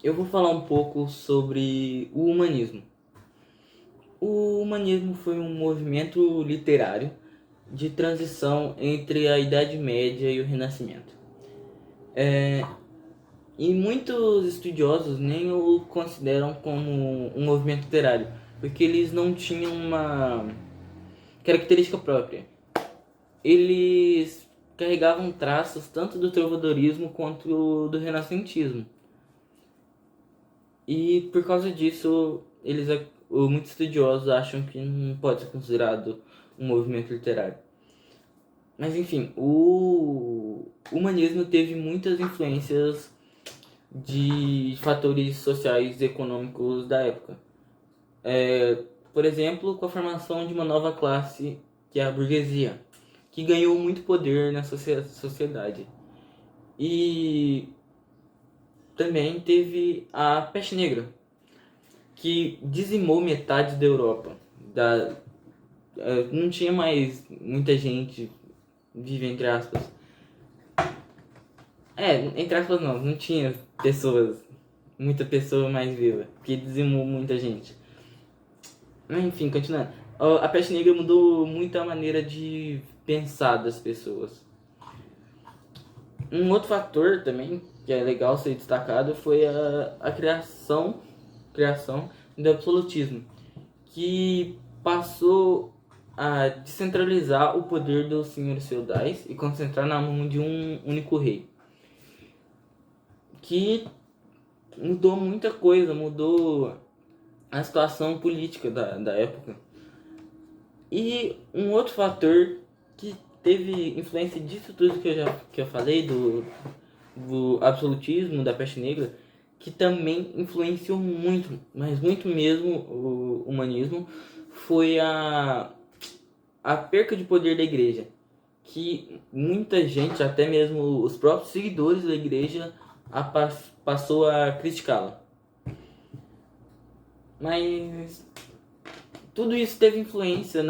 Eu vou falar um pouco sobre o humanismo. O humanismo foi um movimento literário de transição entre a Idade Média e o Renascimento. E muitos estudiosos nem o consideram como um movimento literário, porque eles não tinham uma característica própria. Eles carregavam traços tanto do trovadorismo quanto do renascentismo. E por causa disso, muitos estudiosos acham que não pode ser considerado um movimento literário. Mas enfim, o humanismo teve muitas influências de fatores sociais e econômicos da época. Por exemplo, com a formação de uma nova classe, que é a burguesia, que ganhou muito poder na sociedade. E também teve a peste negra, que dizimou metade da Europa. Não tinha mais muita gente viva, entre aspas. Entre aspas não tinha muita pessoa mais viva, porque dizimou muita gente. Mas enfim, continuando. A peste negra mudou muito a maneira de pensar das pessoas. Um outro fator também, que é legal ser destacado, foi a criação do absolutismo, que passou a descentralizar o poder dos senhores feudais e concentrar na mão de um único rei. Que mudou muita coisa, mudou a situação política da época. E um outro fator que teve influência disso tudo que eu falei, do absolutismo, da peste negra, que também influenciou muito, mas muito mesmo o humanismo, foi a perca de poder da igreja. Que muita gente, até mesmo os próprios seguidores da igreja, passou a criticá-la. Mas tudo isso teve influência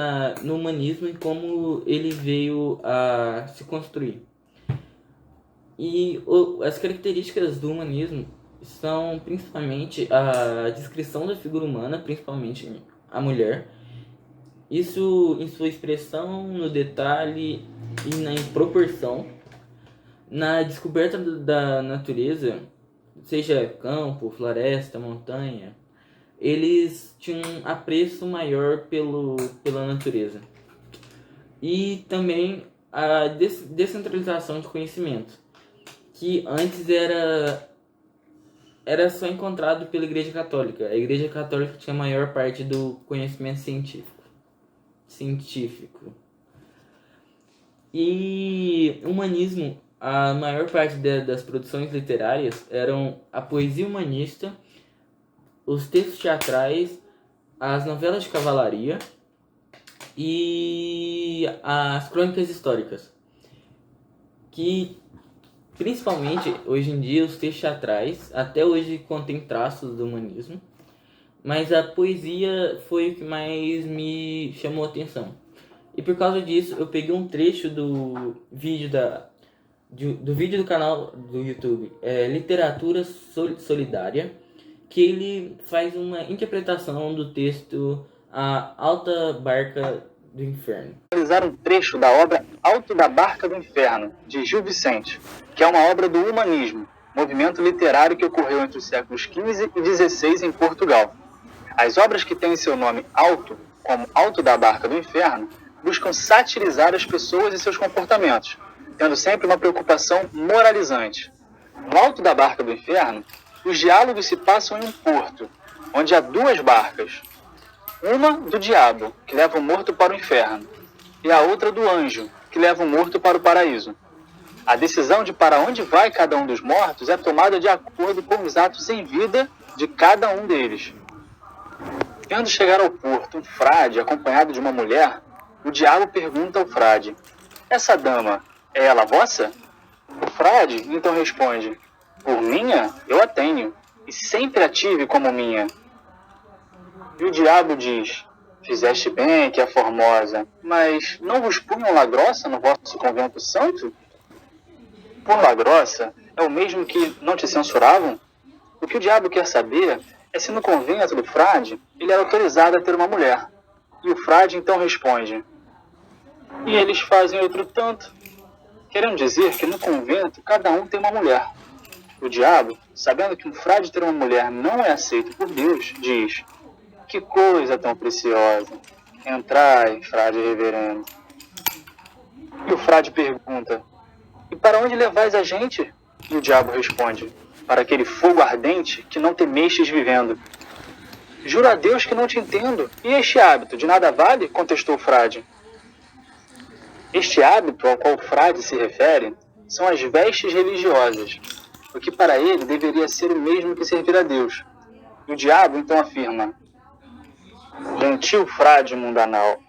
no humanismo e como ele veio a se construir. E as características do humanismo são principalmente a descrição da figura humana, principalmente a mulher. Isso em sua expressão, no detalhe e na proporção, na descoberta da natureza, seja campo, floresta, montanha, eles tinham um apreço maior pela natureza. E também a descentralização de conhecimento, que antes era só encontrado pela Igreja Católica. A Igreja Católica tinha a maior parte do conhecimento científico. E o humanismo, a maior parte das produções literárias eram a poesia humanista, os textos teatrais, as novelas de cavalaria e as crônicas históricas. Que, principalmente, hoje em dia, os textos teatrais, até hoje, contêm traços do humanismo, mas a poesia foi o que mais me chamou a atenção. E por causa disso, eu peguei um trecho do vídeo do canal do YouTube, Literatura Solidária, que ele faz uma interpretação do texto A Alta Barca do Inferno. Realizar um trecho da obra Alto da Barca do Inferno, de Gil Vicente, que é uma obra do humanismo, movimento literário que ocorreu entre os séculos XV e XVI em Portugal. As obras que têm seu nome alto, como Alto da Barca do Inferno, buscam satirizar as pessoas e seus comportamentos, tendo sempre uma preocupação moralizante. No Alto da Barca do Inferno, os diálogos se passam em um porto, onde há duas barcas. Uma do diabo, que leva o morto para o inferno, e a outra do anjo, que leva o morto para o paraíso. A decisão de para onde vai cada um dos mortos é tomada de acordo com os atos em vida de cada um deles. Vendo chegar ao porto um frade acompanhado de uma mulher, o diabo pergunta ao frade: essa dama, é ela vossa? O frade então responde: por minha, eu a tenho, e sempre a tive como minha. E o diabo diz: fizeste bem que é formosa, mas não vos punham lagrossa no vosso convento santo? Por lagrossa é o mesmo que não te censuravam? O que o diabo quer saber é se no convento do frade ele era autorizado a ter uma mulher. E o frade então responde: e eles fazem outro tanto, querendo dizer que no convento cada um tem uma mulher. O diabo, sabendo que um frade ter uma mulher não é aceito por Deus, diz: que coisa tão preciosa! Entrai, frade reverendo. E o frade pergunta: e para onde levais a gente? E o diabo responde: para aquele fogo ardente que não temestes vivendo. Juro a Deus que não te entendo. E este hábito de nada vale? Contestou o frade. Este hábito ao qual o frade se refere são as vestes religiosas, o que para ele deveria ser o mesmo que servir a Deus. E o diabo então afirma: gentil frade mundanal,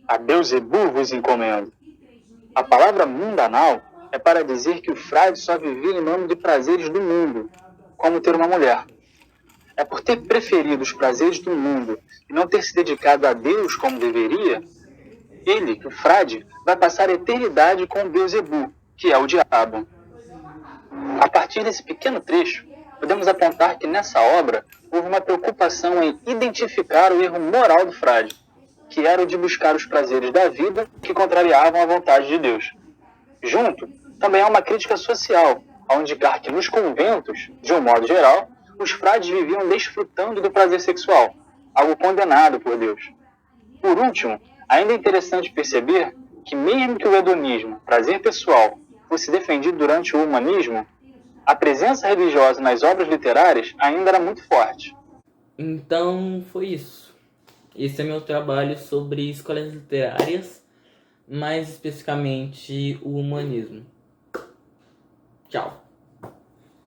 a Beelzebub vos encomendo. A palavra mundanal é para dizer que o frade só vivia em nome de prazeres do mundo, como ter uma mulher. É por ter preferido os prazeres do mundo e não ter se dedicado a Deus como deveria, ele, o frade, vai passar a eternidade com o Beelzebub, que é o diabo. A partir desse pequeno trecho, podemos apontar que nessa obra houve uma preocupação em identificar o erro moral do frade, que era o de buscar os prazeres da vida que contrariavam a vontade de Deus. Junto, também há uma crítica social, ao indicar que nos conventos, de um modo geral, os frades viviam desfrutando do prazer sexual, algo condenado por Deus. Por último, ainda é interessante perceber que mesmo que o hedonismo, prazer pessoal, fosse defendido durante o humanismo, a presença religiosa nas obras literárias ainda era muito forte. Então foi isso. Esse é meu trabalho sobre escolas literárias, mais especificamente o humanismo. Tchau.